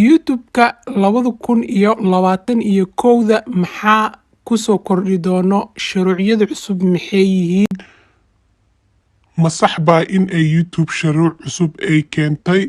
youtubka 2021 maxaa kusoo kordhi doono shuruucyada cusub maxay yihiin ma sax baa in ay YouTube shuruuc cusub ay keentay?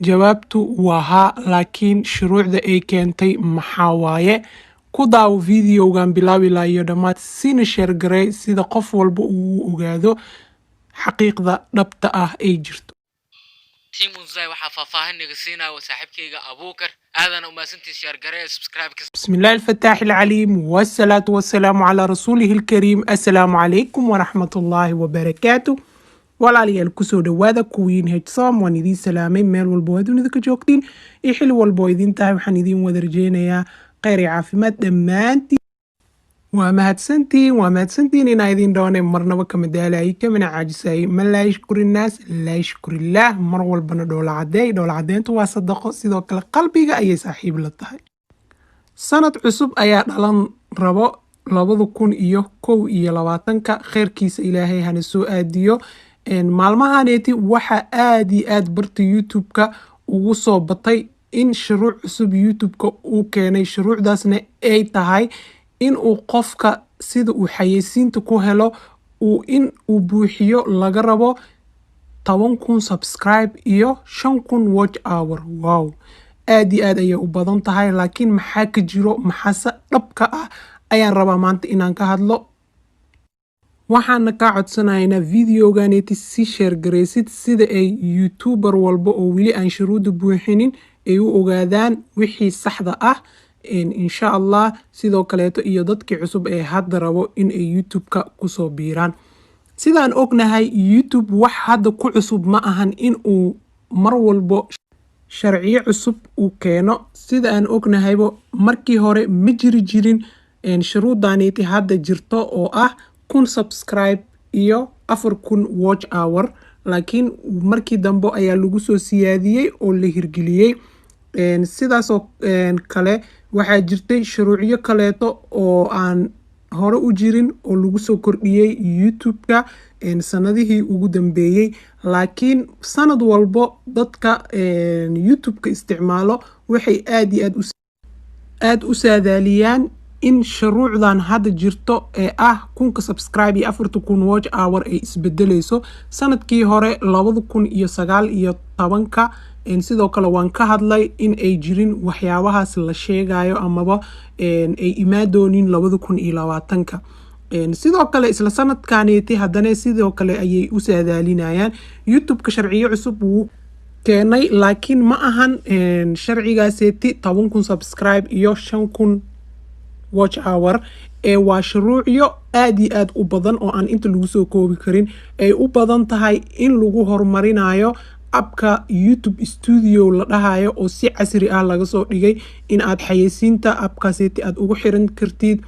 jawaabtu waa haa laakiin shuruucda ay keentay maxaa waaye ku daawo videogan bilaabi laayo dhammaad sina share garey sida qof walba uu ogaado xaqiiqda dhabta ah ay jirto تيم ونزاي waxaa faahfaahin naga siinaa saaxiibkayga Abuukar aadan u maasantii share garee subscribe بسم الله الفتاح العليم والصلاة والسلام على رسوله الكريم السلام عليكم ورحمة الله وبركاته walaalyaal kusoo dhawaada kuwiin hejsom waan idiin salaamay meel walba oo dunida ka joogtiin iyo xil walba oo idin tahay waxaan idiin wada rajeynayaa khayr iyo caafimaad dhammaantiin waa mahadsantiin inaa idin doonay marnaba kama daalay kamana caajisay ma laa yashkuri naas laa yashkurillah mar walbana dhoola cadeyntu waa sadaqo sidoo kale qalbiga ayay saaxiib la tahay sanad cusub ayaa dhalan rabo 2021 khayrkiisa ilaahay hana soo aadiyo maalmahaneeti waxa aad iyo aad barta youtubeka ugu soo batay in shuruuc cusub youtubeka uu keenay shuruucdaasna ay tahay in uu qofka sida uu xayeysiinta ku helo in uu buuxiyo laga rabo 10,000 subscribe iyo 5,000 watch hour wow aad iyo aad ayay u badan tahay laakiin maxaa ka jiro maxaase dhabka ah ayaan rabaa maanta inaan ka hadlo waxaan ka codsanaynaa videoganeeti si share gareysid sida ay youtuber walba oo wili aan shuruuda buuxinin ay u ogaadaan wixii saxda ah insha Allah sidoo kaleeto iyo dadkii cusub ee hadda rabo in ay youtubeka kusoo biiraan sidaan ognahay youtube wax hadda ku cusub ma ahan in uu mar walbo sharciyo cusub uu keeno sida aan ognahaybo markii hore ma jirin shuruudaneeti hadda jirto oo ah 1,000 subscribe iyo 4,000 watch hour laakiin markii dambe ayaa lagu soo siyaadiyey oo la hirgeliyey sidaasoo kale waxaa jirtay shuruucyo kaleeto oo aan hore u jirin oo lagu soo kordhiyey youtubeka sanadihii ugu dambeeyey laakiin sanad walbo dadka youtubeka isticmaalo waxay aad iyo aad u saadaaliyaan in shuruucdan hadda jirto ee ah 1,000 subscribe iyo 4,000 watch hour ay isbedelayso sanadkii hore 2019 sidoo kale waan ka hadlay in ay jirin waxyaabahaas la sheegayo amaba ay imaadoonin 2020 sidoo kale isla sanadkaneeti haddana sidoo kale ayay u saadaalinayaan youtubeka sharciyo cusub wuu keenay laakiin ma ahan sharcigaaseeti 10,000 subscribe iyo 5,000 watch hour waa shuruucyo aad iyo aad u badan oo aan inta lagu soo koobi karin ay u badan tahay in lagu horumarinayo abka YouTube studio la dhahayo oo si casri ah laga soo dhigay in aad xayeysiinta abkaaseti aad ugu xiran kartid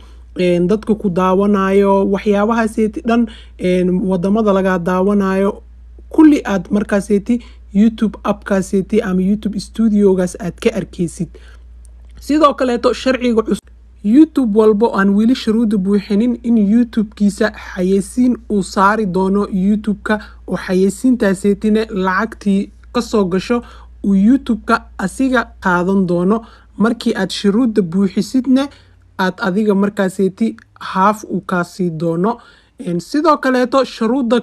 dadka ku daawanayo waxyaabahaaseti dhan wadamada laga daawanayo kulli aad markaaseti YouTube abkaaseti ama YouTube studiogaas aad ka arkeysid sidoo kaleeto sharciga YouTube walbo aan wili shuruuda buuxinin in YouTubekiisa xayeysiin uu saari doono YouTubeka oo xayeysiintaaseetina lacagtii ka soo gasho uu YouTubeka asiga qaadan doono markii aad shuruuda buuxisidna aad adiga markaaseeti half uu ka sii doono sidoo kaleeto shuruuda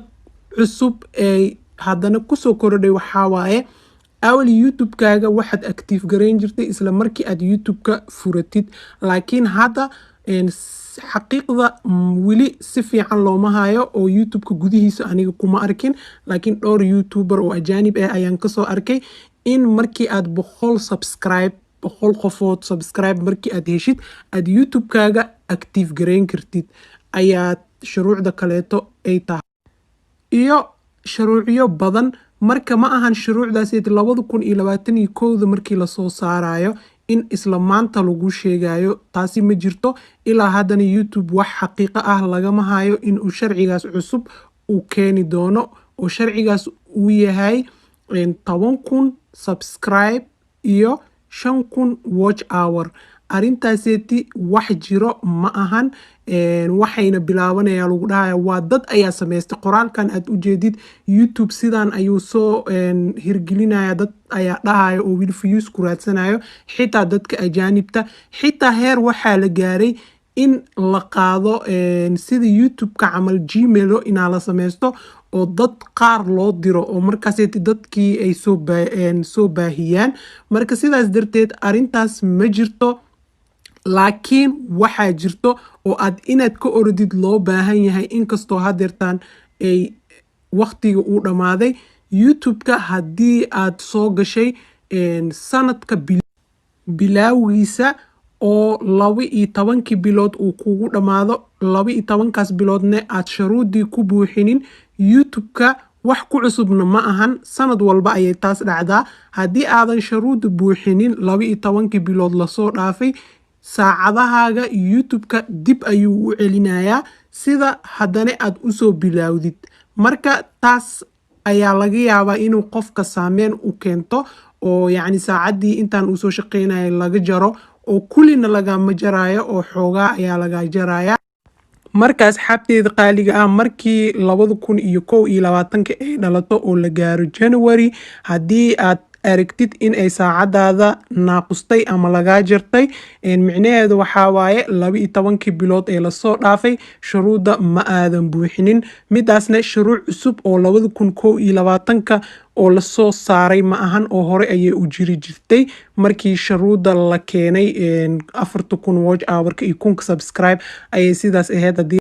cusub ee haddana kusoo kordhay waxaa waaye awal youtubekaaga waxaad active gareyn jirtay isla markii aad youtubeka furatid laakiin hadda xaqiiqda wili si fiican looma hayo oo youtubeka gudihiisa aniga kuma arkin laakiin dhowr youtuber oo ajaanib ah ayaan kasoo arkay in markii aad 100 qofood subscribe markii aad heshid aad youtubekaaga active gareyn kartid ayaa shuruucda kaleeto ay tahay iyo shuruucyo badan marka ma ahan shuruucdaasi 2021 markii la soo saarayo in isla maanta lagu sheegayo taasi ma jirto ilaa haddana youtube wax xaqiiqo ah lagama hayo in uu sharcigaas cusub uu keeni doono oo sharcigaas uu yahay 10,000 subscribe iyo 5,000 watch hour arintaaseeti wax jiro ma ahan waxayna bilaabanaya lagu dhahaya waa dad ayaa sameystay qoraalkan aad u jeedid youtube sidan ayuu soo hirgelinaya dad ayaa dhahaya oo wili views ku raadsanayo xitaa dadka ajaanibta xitaa heer waxaa la gaaray in la qaado sida youtubeka camal gmail inaa la sameysto oo dad qaar loo diro oo markaaseeti dadkii ay soo baahiyaan marka sidaas darteed arintaas ma jirto laakiin waxaa jirto oo aad inaad ka orodid loo baahan yahay inkastoo hadeertaan ay waqtiga uu dhammaaday youtubeka haddii aad soo gashay sanadka bilaawgiisa oo 12 bilood uu kugu dhammaado 12kaas biloodne aad sharuudii ku buuxinin youtubeka wax ku cusubna ma ahan sanad walba ayay taas dhacdaa haddii aadan sharuudi buuxinin 12 bilood lasoo dhaafay saacadahaaga youtubeka dib ayuu u celinayaa sida haddana aad usoo bilaawdid marka taas ayaa laga yaabaa inuu qofka saameyn u keento oo yacni saacadii intaan uu soo shaqeynaya laga jaro oo kullina lagama jaraayo oo xoogaa ayaa laga jaraya markaas xabteeda qaaliga ah markii 2021 ay dhalato oo la gaaro January haddii aad aragtid in ay saacadaada naaqustay ama lagaa jartay micnaheedu waxaa waaye 12 bilood ee lasoo dhaafay shuruuda ma aadan buuxinin midaasna shuruuc cusub oo 2021 oo lasoo saaray ma ahan oo hore ayay u jiri jirtay markii shuruuda la keenay 4000 watch hour-ka iyo 1000 subscribe ayay sidaas ahayd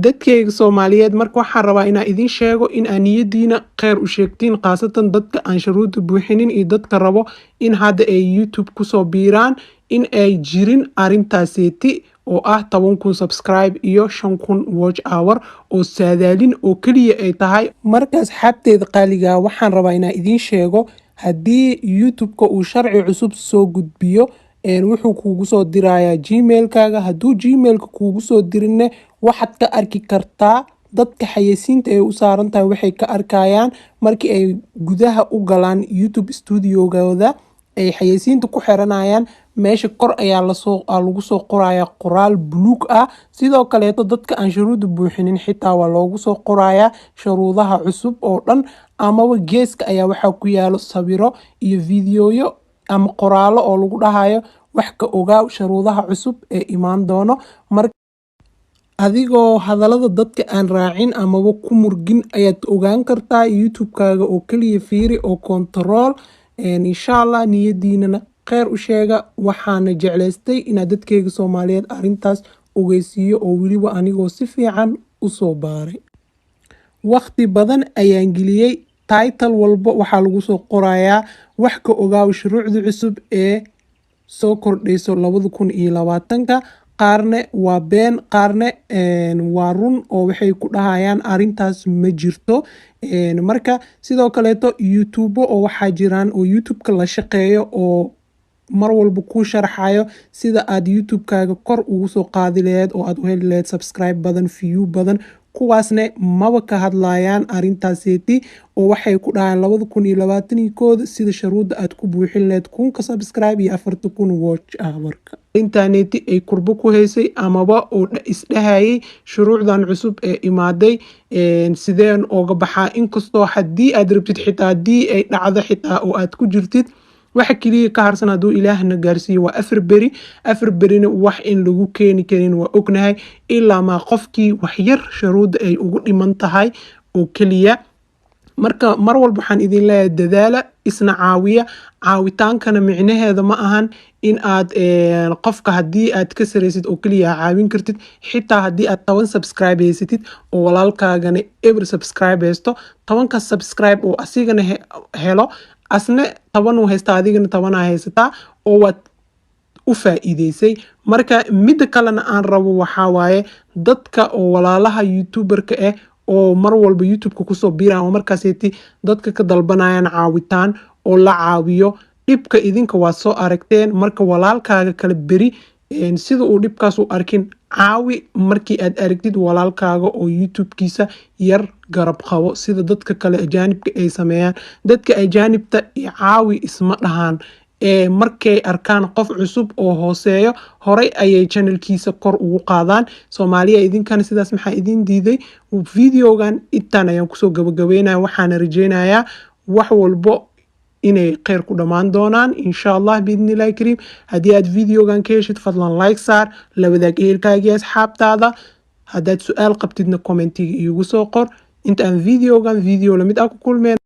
dadkayga Soomaaliyeed marka waxaan rabaa inaan idin sheego in aan niyadiina khayr u sheegtiin qaasatan dadka aan shuruuda buuxinin iyo dadka rabo in hadda ay YouTube ku soo biiraan in ay jirin arintaaseeti oo ah 10,000 subscribe iyo 5,000 watch hour oo saadaalin oo kaliya ay tahay markaas xabteeda qaaliga waxaan rabaa inaan idin sheego haddii youtubeka uu sharci cusub soo gudbiyo wuxuu kuugu soo dirayaa gmailkaaga hadduu gmailka kuugu soo dirinne waxaad ka arki kartaa dadka xayeysiinta ay u saaran tahay waxay ka arkayaan markii ay gudaha u galaan youtube studiogooda ay xayeysiinta ku xiranayaan meesha kor ayaa lagu soo qorayaa qoraal buluug ah sidoo kaleeto dadka aan shuruuda buuxinin xitaa waa loogu soo qorayaa shuruudaha cusub oo dhan amaba geeska ayaa waxaa ku yaalo sawiro iyo fiidiyoyo ama qoraalo oo lagu dhahayo wax ka ogaaw shuruudaha cusub ee imaan doono marka adigoo hadalada dadka aan raacin amaba ku murgin ayaad ogaan kartaa youtubekaaga oo kaliya fiiri oo control insha Allah niyadiinana khayr u sheega waxaana jeclaystay inaad dadkayga Soomaaliyeed arintaas ogeysiiyo oo weliba anigoo si fiican u soo baaray waqti badan ayaan geliyay title walba waxaa lagu soo qorayaa wax ka ogaaw shuruucda cusub ee soo kordhayso 2020 qaarne waa been qaarne waa run oo waxay ku dhahayaan arintaas ma jirto marka sidoo kaleeto youtube oo waxaa jiraan oo youtubeka la shaqeeyo oo mar walba ku sharxayo sida aad youtubekaaga kor ugu soo qaadi lahayd oo aad u heli lahayd subscribe badan view badan kuwaasne maba ka hadlayaan arintaaseeti oo waxay ku dhahaan 2021 sida shuruuda aad ku buuxin lahayd 1000 subscribe iyo 4000 watch hour-ka intaaneti ay kurbo ku haysay amaba oo isdhahayay shuruucdan cusub ee imaaday sideen ooga baxaa inkastoo haddii aad rabtid xitaa haddii ay dhacdo xitaa oo aad ku jirtid waxa kaliya ka harsan hadduu ilaahna gaarsiiyo waa 4 berina wax in lagu keeni karin waa ognahay ilaa ma qofkii wax yar shuruuda ay ugu dhiman tahay oo kaliya marka mar walba waxaan idin leeyahay dadaala isna caawiya caawitaankana micnaheeda ma ahan in aad qofka haddii aad ka sareysid oo kaliya caawin kartid xitaa haddii aad 10 subscribe haysatid oo walaalkaagana every subscribe haysto 10ka subscribe oo asigana helo asna 10 uu haysta adigana 10 haysataa oo waad u faa'iideysay marka mid kalena aan rabo waxa waaye dadka oo walaalaha youtuberka ah oo mar walba youtubeka ku soo biiraan oo markaaseeti dadka ka dalbanayaan caawitaan oo la caawiyo dhibka idinka waa soo aragteen marka walaalkaaga kala beri sida uu dhibkaas u arkin caawi markii aad aragtid walaalkaaga oo youtubekiisa yar garab qabo sida dadka kale ajaanibka ay sameeyaan dadka ajaanibta iyo caawi isma dhahaan markay arkaan qof cusub oo hooseeyo horay ayay channelkiisa kor ugu qaadaan. Soomaaliya idinkana sidaas maxaa idin diiday? Videogan intaan ayaan kusoo gabagabeynaya, waxaana rajeynayaa wax walbo inay kheyr ku dhamaan doonaan insha Allah biidnillahi kariim. Haddii aad videogan ka heshid fadlan like saar, la wadaag ehelkaaga iyo asxaabtaada. haddaad su'aal qabtidna commentiga iigu soo qor. inta aan videogan video lamid ah ku kulmeen